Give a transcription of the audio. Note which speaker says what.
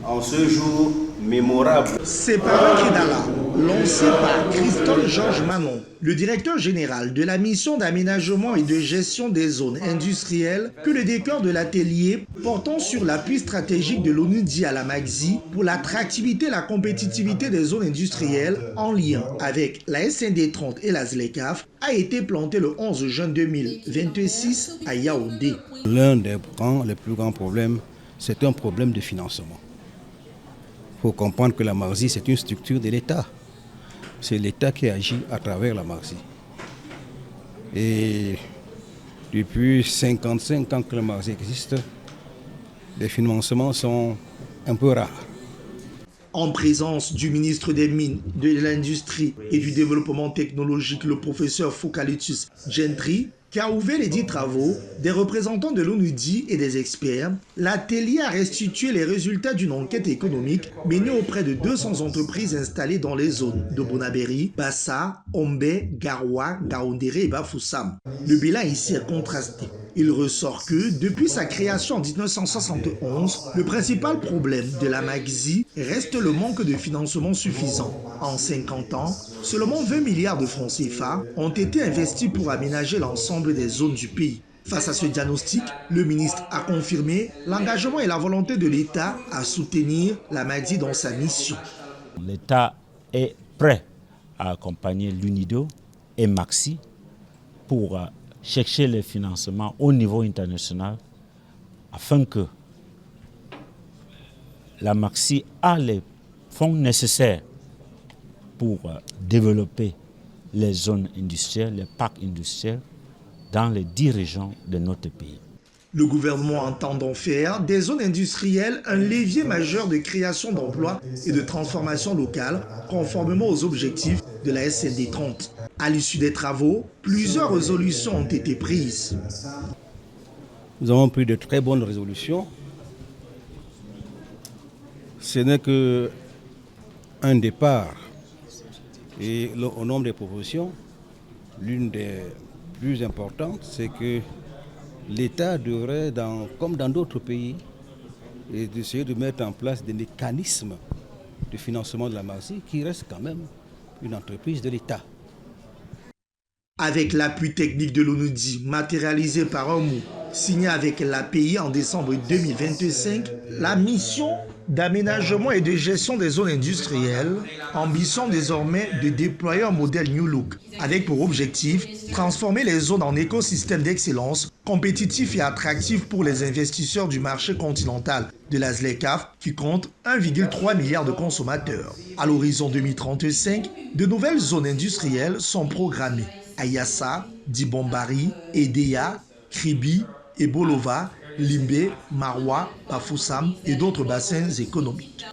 Speaker 1: En ce jour mémorable.
Speaker 2: C'est par un Kidala, lancé par Christophe Georges Manon, le directeur général de la mission d'aménagement et de gestion des zones industrielles, que le décor de l'atelier portant sur l'appui stratégique de l'ONUDI à la MAXI pour l'attractivité et la compétitivité des zones industrielles en lien avec la SND 30 et la ZLECAf a été planté le 11 juin 2026 à Yaoundé.
Speaker 3: L'un des plus grands problèmes, c'est un problème de financement. Il faut comprendre que la MAXI, c'est une structure de l'État. C'est l'État qui agit à travers la MAXI. Et depuis 55 ans que la MAXI existe, les financements sont un peu rares.
Speaker 2: En présence du ministre des Mines, de l'Industrie et du Développement technologique, le professeur Focalitus Gentry, qui a ouvert les 10 travaux, des représentants de l'ONUDI et des experts, l'atelier a restitué les résultats d'une enquête économique menée auprès de 200 entreprises installées dans les zones de Bonaberi, Bassa, Ombé, Garoua, Gaoundéré et Bafoussam. Le bilan ici est contrasté. Il ressort que, depuis sa création en 1971, le principal problème de la MAXI reste le manque de financement suffisant. En 50 ans, seulement 20 milliards de francs CFA ont été investis pour aménager l'ensemble des zones du pays. Face à ce diagnostic, le ministre a confirmé l'engagement et la volonté de l'État à soutenir la MAXI dans sa mission.
Speaker 4: L'État est prêt à accompagner l'UNIDO et MAXI pour chercher les financements au niveau international afin que la MAXI a les fonds nécessaires pour développer les zones industrielles, les parcs industriels dans les 10 régions de notre pays.
Speaker 2: Le gouvernement entend donc faire des zones industrielles un levier majeur de création d'emplois et de transformation locale, conformément aux objectifs de la SND 30. À l'issue des travaux, plusieurs résolutions ont été prises.
Speaker 3: Nous avons pris de très bonnes résolutions. Ce n'est qu'un départ. Et au nombre des propositions, l'une des plus importantes, c'est que l'État devrait, comme dans d'autres pays, essayer de mettre en place des mécanismes de financement de la MAXI qui reste quand même une entreprise de l'État.
Speaker 2: Avec l'appui technique de l'ONUDI matérialisé par un mot signé avec l'API en décembre 2025, la mission d'aménagement et de gestion des zones industrielles ambitionne désormais de déployer un modèle New Look avec pour objectif transformer les zones en écosystèmes d'excellence compétitifs et attractifs pour les investisseurs du marché continental de la ZLECAf qui compte 1,3 milliard de consommateurs. À l'horizon 2035, de nouvelles zones industrielles sont programmées à Yassa, Dibombari, Edea, Kribi, Ebolova, Limbe, Marwa, Bafoussam et d'autres bassins économiques.